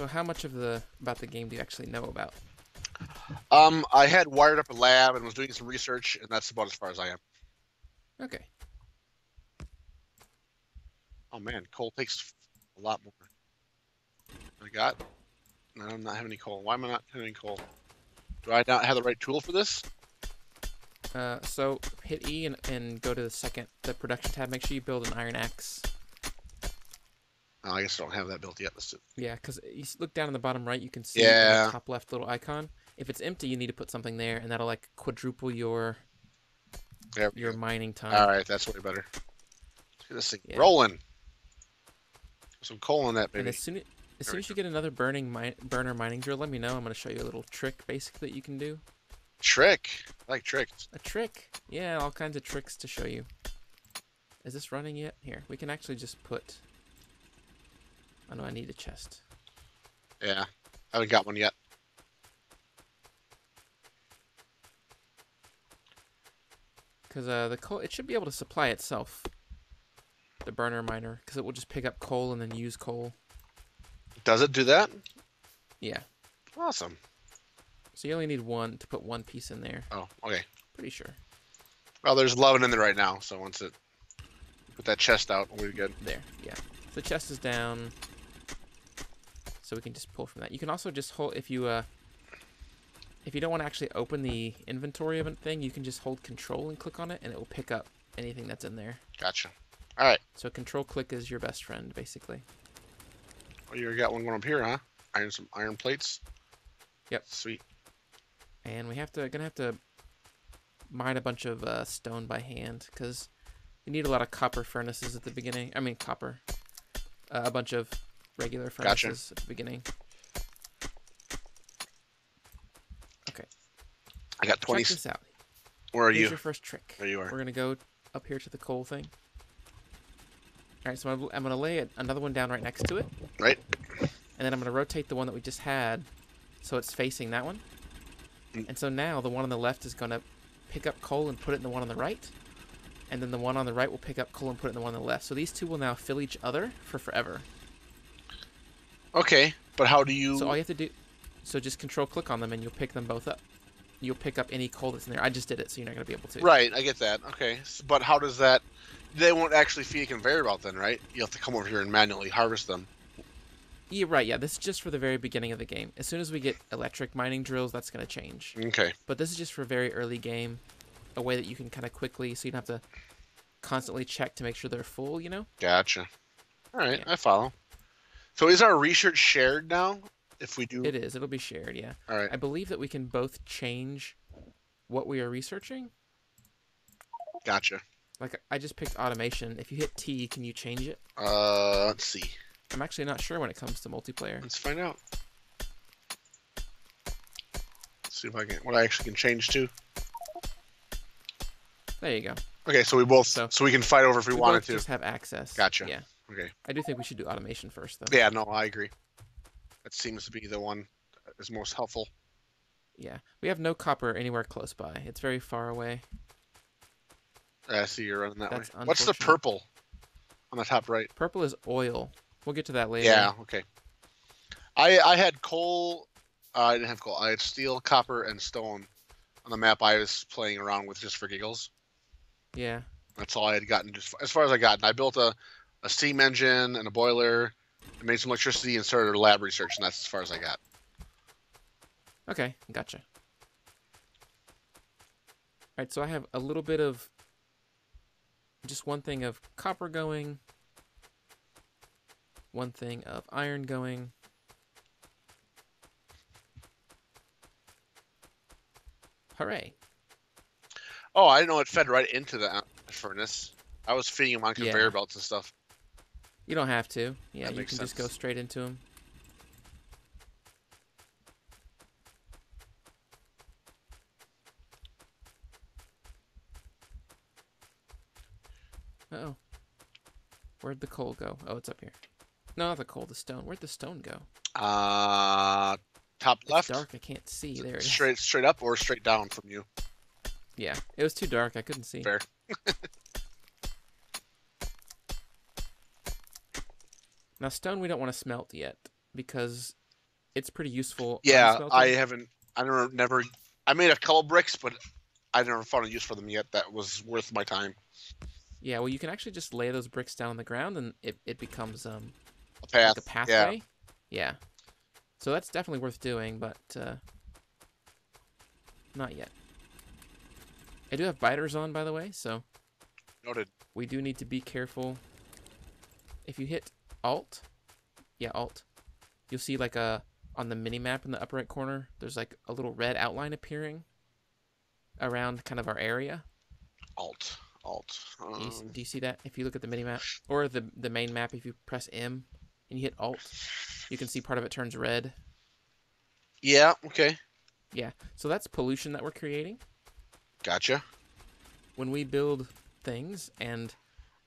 So how much of about the game do you actually know about? I had wired up a lab and was doing some research, and that's about as far as I am. Okay. Oh man, coal takes a lot more. I got. No, I'm not having any coal. Why am I not having coal? Do I not have the right tool for this? So hit E and go to the production tab. Make sure you build an iron axe. Oh, I guess I don't have that built yet. Let's do. Yeah, because you look down in the bottom right, you can see in the Yeah. top left little icon. If it's empty, you need to put something there, and that'll like quadruple your There we go. mining time. All right, that's way better. Let's get this thing Yeah. rolling. Put some coal in that, baby. And as soon as you get another burner mining drill, let me know. I'm gonna show you a little trick, basically, that you can do. Trick. I like tricks. A trick? Yeah, all kinds of tricks to show you. Is this running yet? Here, we can actually just put. Oh no, I need a chest. Yeah, I haven't got one yet. Because the coal, it should be able to supply itself. The burner miner, because it will just pick up coal and then use coal. Does it do that? Yeah. Awesome. So you only need one to put one piece in there. Oh, okay. Pretty sure. Well, there's 11 in there right now, so once it put that chest out, we'll be good. There, yeah. The chest is down, so we can just pull from that. You can also just hold if you don't want to actually open the inventory of a thing, you can just hold Control and click on it, and it will pick up anything that's in there. Gotcha. All right. So Control click is your best friend, basically. Oh, you got one going up here, huh? Some iron plates. Yep. Sweet. And we gonna have to mine a bunch of stone by hand because you need a lot of copper furnaces at the beginning. I mean copper. A bunch of regular furnaces at the beginning. Okay. I got 20. Check this out. Where are Here's you? your first trick. There you are. We're gonna go up here to the coal thing. All right, so I'm gonna lay another one down right next to it. Right. And then I'm gonna rotate the one that we just had, so it's facing that one. And so now the one on the left is gonna pick up coal and put it in the one on the right, and then the one on the right will pick up coal and put it in the one on the left. So these two will now fill each other for forever. Okay, but how do you? So all you have to do, so just Control click on them and you'll pick them both up. You'll pick up any coal that's in there. I just did it, so you're not gonna be able to. Right, I get that. Okay, but how does that? They won't actually feed a conveyor belt then, right? You have to come over here and manually harvest them. Yeah, right. Yeah, this is just for the very beginning of the game. As soon as we get electric mining drills, that's gonna change. Okay. But this is just for very early game, a way that you can kind of quickly, so you don't have to constantly check to make sure they're full. You know. Gotcha. All right, Yeah. I follow. So is our research shared now? If we do. It is. It'll be shared. Yeah. All right. I believe that we can both change what we are researching. Gotcha. Like I just picked automation. If you hit T, can you change it? Let's see. I'm actually not sure when it comes to multiplayer. Let's find out. Let's see if I can. What I actually can change to. There you go. Okay, so we both. So we can fight over if we wanted both to. just have access. Gotcha. Yeah. Okay. I do think we should do automation first, though. Yeah. No, I agree. That seems to be the one that is most helpful. Yeah. We have no copper anywhere close by. It's very far away. I see you're running that That's way. What's the unfortunate. purple on the top right? Purple is oil. We'll get to that later. Yeah. Okay. I had coal. I didn't have coal. I had steel, copper, and stone on the map I was playing around with just for giggles. Yeah. That's all I had gotten, just as far as I got. And I built a steam engine and a boiler, and made some electricity and started lab research, and that's as far as I got. Okay. Gotcha. All right. So I have a little bit of just one thing of copper going. One thing of iron going. Hooray. Oh, I didn't know it fed right into the furnace. I was feeding them on conveyor Yeah. belts and stuff. You don't have to. Yeah, That you makes can just go sense. straight into them. Uh-oh. Where'd the coal go? Oh, it's up here. No, not the coal, the stone. Where'd the stone go? Top It's left. dark, I can't see. There it is. Straight up or straight down from you. Yeah, it was too dark, I couldn't see. Fair. Now, stone we don't want to smelt yet, because it's pretty useful Yeah, I unsmelted. haven't. I never. I made a couple bricks, but I never found a use for them yet that was worth my time. Yeah, well, you can actually just lay those bricks down on the ground, and it becomes A like a path. Yeah. pathway. Yeah, so that's definitely worth doing, but not yet. I do have biters on, by the way, so Noted. we do need to be careful. If you hit Alt, yeah, Alt, you'll see like on the mini map in the upper right corner, there's like a little red outline appearing around kind of our area. Alt. Alt. Do you see that? If you look at the mini map or the main map, if you press M and you hit Alt, you can see part of it turns red. Yeah. Okay. Yeah, so that's pollution that we're creating. Gotcha. When we build things and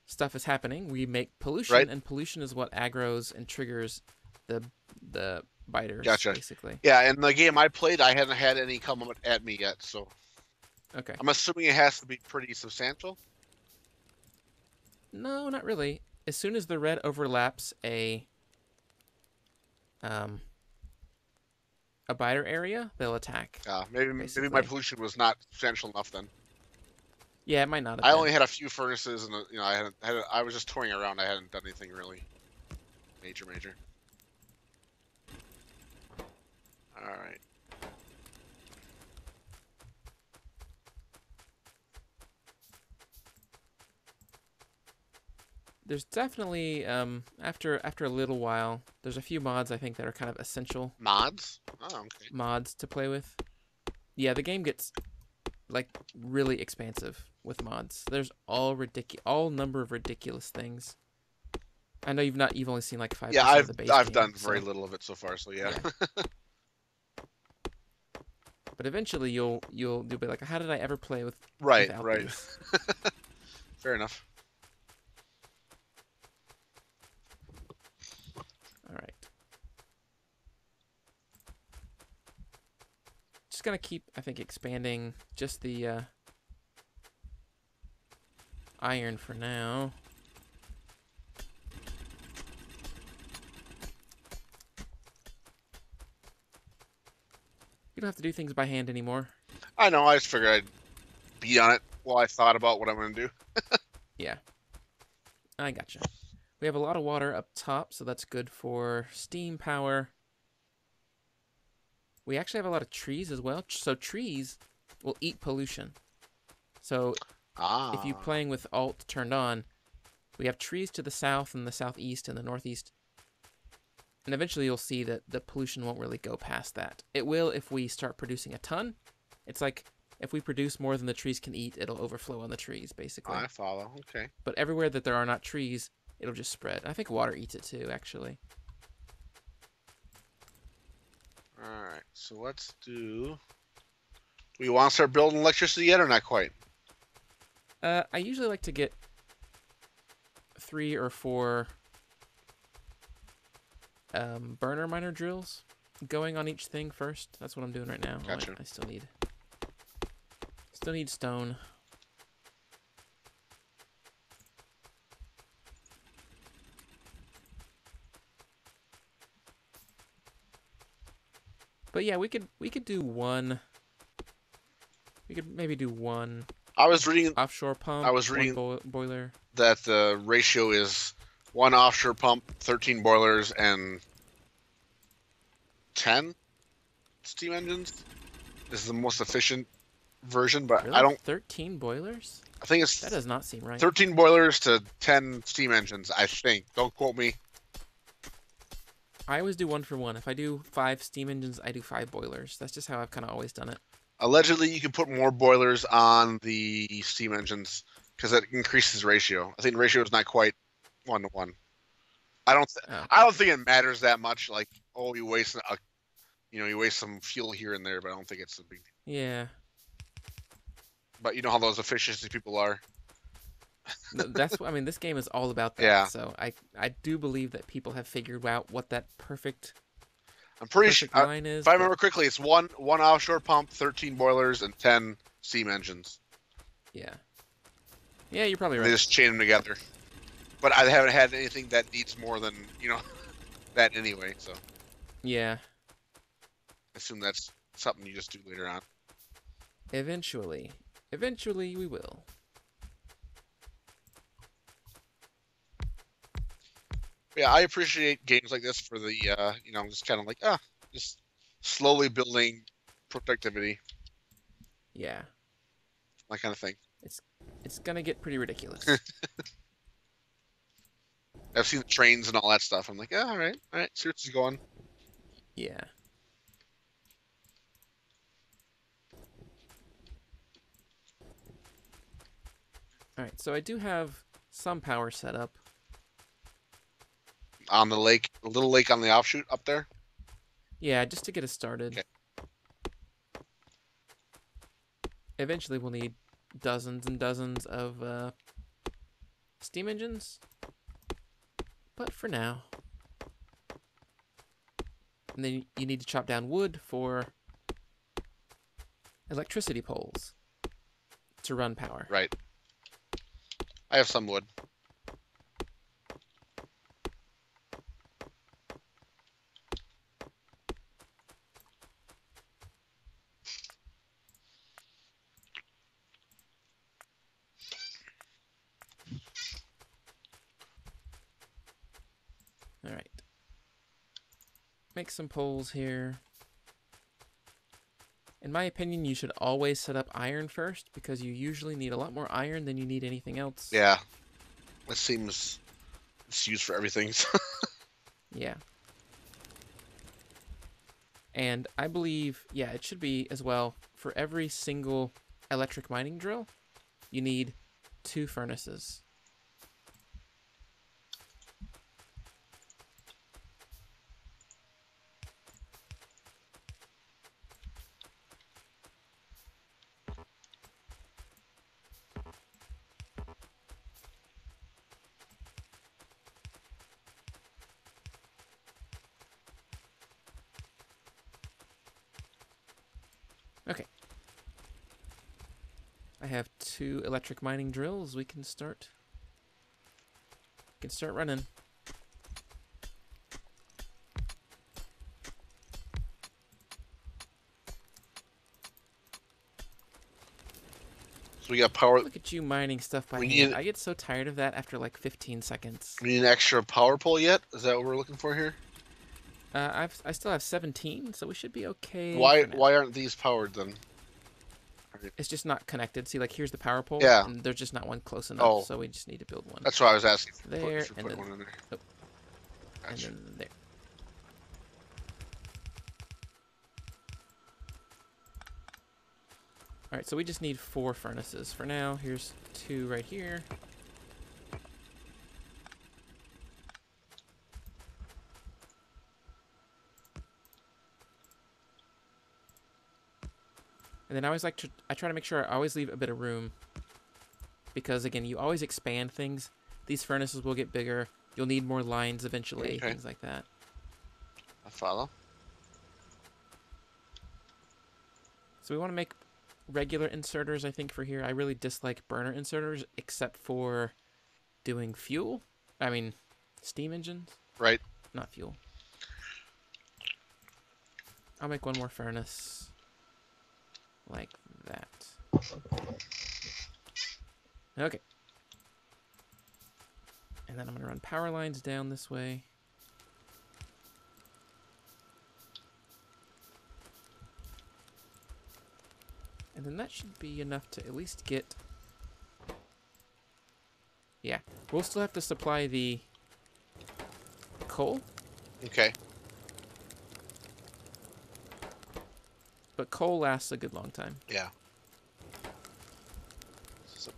stuff is happening, we make pollution, Right. and pollution is what aggroes and triggers the biters, Gotcha. basically. Yeah, in the game I played, I hadn't had any come at me yet, so Okay. I'm assuming it has to be pretty substantial. No, not really. As soon as the red overlaps a biter area, they'll attack. Maybe Basically. my pollution was not substantial enough then. Yeah, it might not have I been. only had a few furnaces, and I was just toying around. I hadn't done anything really major. All right. There's definitely after a little while, there's a few mods I think that are kind of essential Mods? Oh, okay. mods to play with. Yeah, the game gets like really expansive with mods. There's all number of ridiculous things. I know you've only seen like 5% Yeah, of the base I've game, done so. very little of it so far, so yeah. But eventually you'll be like, how did I ever play with Right. these? Fair enough. All right. Just gonna keep, I think, expanding just the iron for now. You don't have to do things by hand anymore. I know. I just figured I'd be on it while I thought about what I'm going to do. Yeah. I gotcha. We have a lot of water up top, so that's good for steam power. We actually have a lot of trees as well. So trees will eat pollution. So if you're playing with Alt turned on, we have trees to the south and the southeast and the northeast. And eventually you'll see that the pollution won't really go past that. It will if we start producing a ton. It's like if we produce more than the trees can eat, it'll overflow on the trees, basically. I follow. Okay. But everywhere that there are not trees, it'll just spread. I think water eats it too, actually. All right. So let's do. Do we want to start building electricity yet, or not quite? I usually like to get 3 or 4 burner miner drills going on each thing first. That's what I'm doing right now. Gotcha. I still need stone. But yeah, we could do one. We could maybe do one. I was reading offshore pump. I was reading boiler. that the ratio is 1 offshore pump, 13 boilers, and 10 steam engines. This is the most efficient version, but Really? I don't. 13 boilers? I think it's That does not seem right. 13 boilers to 10 steam engines. I think. Don't quote me. I always do 1 for 1. If I do 5 steam engines, I do 5 boilers. That's just how I've kind of always done it. Allegedly, you can put more boilers on the steam engines because it increases ratio. I think the ratio is not quite 1 to 1. I don't think it matters that much. Like, oh, you waste you waste some fuel here and there, but I don't think it's a big deal. Yeah. But you know how those efficiency people are. That's what I mean. This game is all about that. Yeah. So I do believe that people have figured out what that perfect. I'm pretty sure. Line is, if I remember correctly, it's one offshore pump, 13 boilers, and 10 steam engines. Yeah. Yeah, you're probably right. They just chain them together. But I haven't had anything that needs more than that anyway. So. Yeah. assume that's something you just do later on. Eventually. Eventually we will. Yeah, I appreciate games like this for the, just kind of like, just slowly building productivity. Yeah. That kind of thing. It's gonna get pretty ridiculous. I've seen the trains and all that stuff. I'm like, yeah, all right, see what's going. Yeah. Alright, so I do have some power set up. On the lake, the little lake on the offshoot up there? Yeah, just to get us started. Okay. Eventually we'll need dozens and dozens of steam engines. But for now. And then you need to chop down wood for electricity poles to run power. Right. I have some wood. Alright. Make some poles here. In my opinion, you should always set up iron first because you usually need a lot more iron than you need anything else. Yeah. It seems it's used for everything. Yeah. And I believe, yeah, it should be as well, for every single electric mining drill, you need 2 furnaces. Okay. I have 2 electric mining drills. We can start running. So we got power. Look at you mining stuff by We hand. need- I get so tired of that after like 15 seconds. We need an extra power pole yet? Is that what we're looking for here? I still have 17, so we should be okay. Why aren't these powered then? It's just not connected. See, like here's the power pole. Yeah. And there's just not one close enough, Oh. so we just need to build one. That's what I was asking. There, If we and put then, one in there. oh, and Gotcha. then there. Alright, so we just need 4 furnaces. For now, here's 2 right here. And then I try to make sure I always leave a bit of room. Because again, you always expand things. These furnaces will get bigger. You'll need more lines eventually, Okay. things like that. I follow. So we want to make regular inserters, I think, for here. I really dislike burner inserters, except for doing fuel. I mean, steam engines. Right. Not fuel. I'll make one more furnace. Like that. Okay. And then I'm going to run power lines down this way. And then that should be enough to at least get... Yeah. We'll still have to supply the coal. Okay. But coal lasts a good long time. Yeah.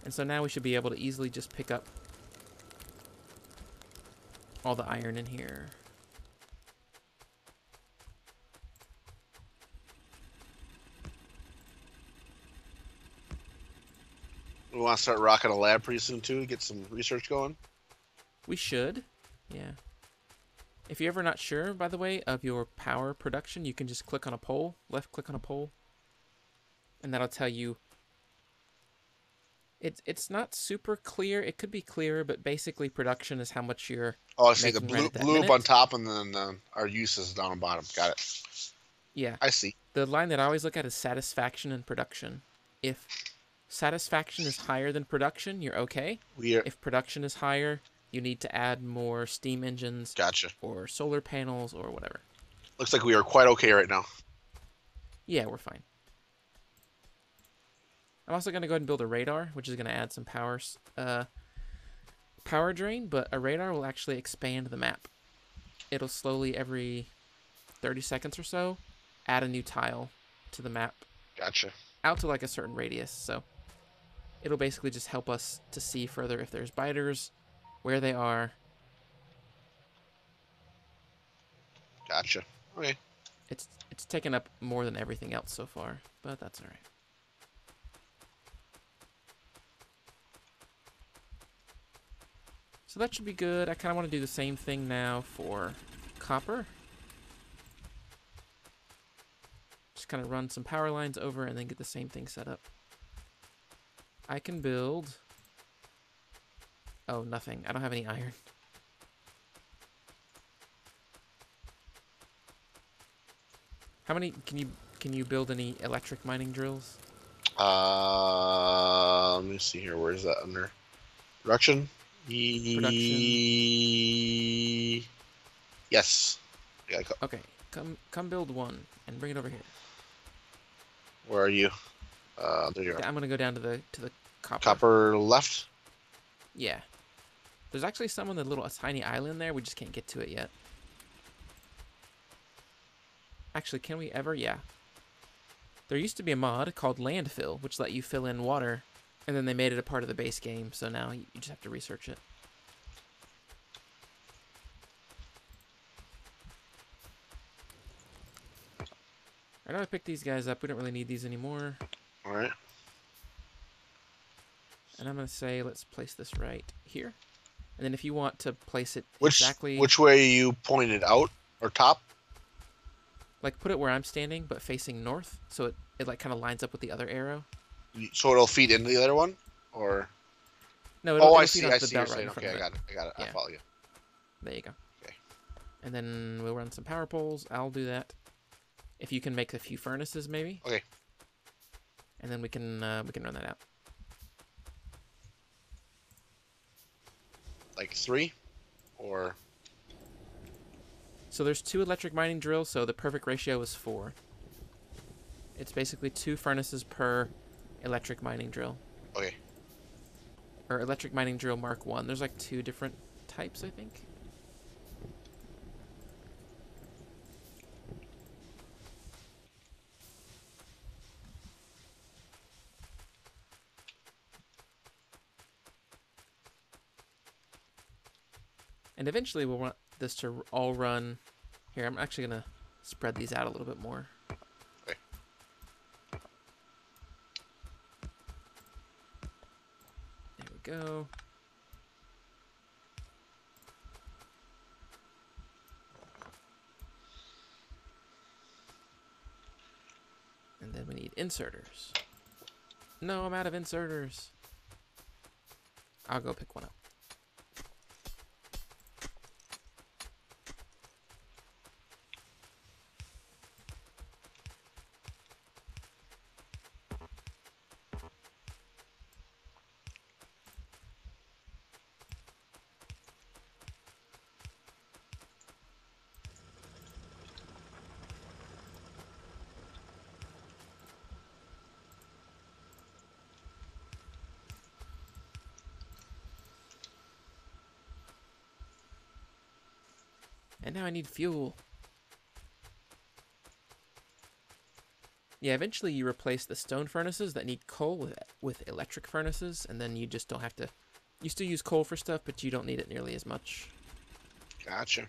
And so now we should be able to easily just pick up all the iron in here. We want to start rocking a lab pretty soon too, get some research going. We should. Yeah. If you're ever not sure, by the way, of your power production, you can just click on a pole, left click on a pole, and that'll tell you. It's not super clear. It could be clearer, but basically production is how much you're Oh, I see the making right blue at that blue up minute. on top, and then our use is down on bottom. Got it. Yeah. I see. The line that I always look at is satisfaction and production. If satisfaction is higher than production, you're okay. We are. If production is higher, you need to add more steam engines Gotcha. or solar panels or whatever. Looks like we are quite okay right now. Yeah, we're fine. I'm also going to go ahead and build a radar, which is going to add some power drain, but a radar will actually expand the map. It'll slowly, every 30 seconds or so, add a new tile to the map. Gotcha. Out to like a certain radius, so it'll basically just help us to see further if there's biters, where they are. Gotcha. Okay. It's taken up more than everything else so far, but that's all right. So that should be good. I kind of want to do the same thing now for copper. Just kind of run some power lines over and then get the same thing set up. I can build... Oh, nothing. I don't have any iron. How many... Can you build any electric mining drills? Let me see here. Where is that under? Production? Production. Yes. Yeah, Okay, come build one and bring it over here. where are you? There you are. I'm gonna go down to the copper. Copper left? Yeah. There's actually some on the little tiny island there. We just can't get to it yet. Actually, can we ever? Yeah. There used to be a mod called Landfill, which let you fill in water, and then they made it a part of the base game, so now you just have to research it. I know I picked these guys up. We don't really need these anymore. All right. And I'm going to say, let's place this right here. And then if you want to place it exactly... Which way you pointed, out or top? Like, put it where I'm standing, but facing north, so it like, kind of lines up with the other arrow. So it'll feed into the other one? Or... No, it'll I feed see. onto I the see belt what you're right saying. in front Okay, of I got it. Yeah. I follow you. There you go. Okay. And then we'll run some power poles. I'll do that. If you can make a few furnaces, maybe. Okay. And then we can run that out. Like 3? Or... So there's 2 electric mining drills, so the perfect ratio is 4. It's basically 2 furnaces per electric mining drill. Okay. Or electric mining drill Mark 1. There's like 2 different types, I think. And eventually we'll want this to all run... Here, I'm actually going to spread these out a little bit more. Okay. There we go. And then we need inserters. No, I'm out of inserters. I'll go pick one up. And now I need fuel. Yeah, eventually you replace the stone furnaces that need coal with electric furnaces, and then you just don't have to... You still use coal for stuff, but you don't need it nearly as much. Gotcha.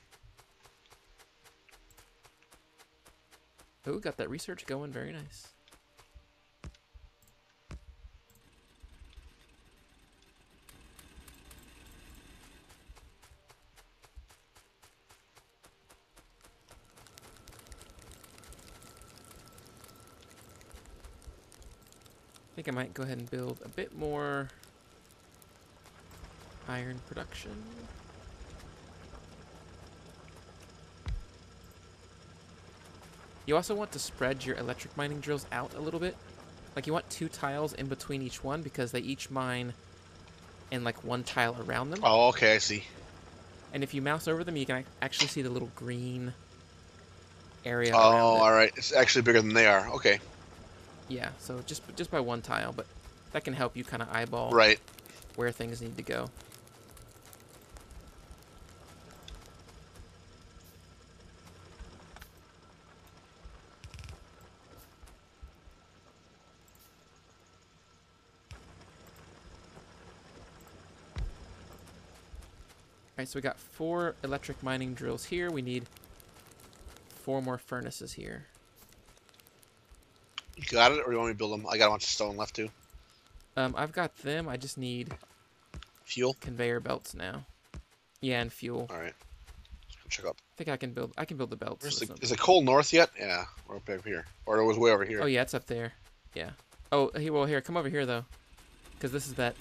Oh, got that research going. Very nice. I think I might go ahead and build a bit more iron production. You also want to spread your electric mining drills out a little bit. Like, you want 2 tiles in between each one because they each mine in, like, 1 tile around them. Oh, okay, I see. And if you mouse over them, you can actually see the little green area Oh, around it. all right. It's actually bigger than they are. Okay. Yeah, so just by 1 tile, but that can help you kind of eyeball Right. where things need to go. Alright, so we got 4 electric mining drills here. We need 4 more furnaces here. You got it, or you want me to build them? I got a bunch of stone left too. I've got them. I just need Fuel. conveyor belts now. Yeah, and fuel. All right. Let's go check up. I think I can build the belts. Is it coal north yet? Yeah, we're up here, or it was way over here. Oh yeah, it's up there. Yeah. Oh, here, come over here though, because this is that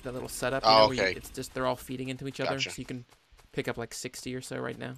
little setup. You know, okay. It's just they're all feeding into each other, Gotcha. so you can pick up like 60 or so right now.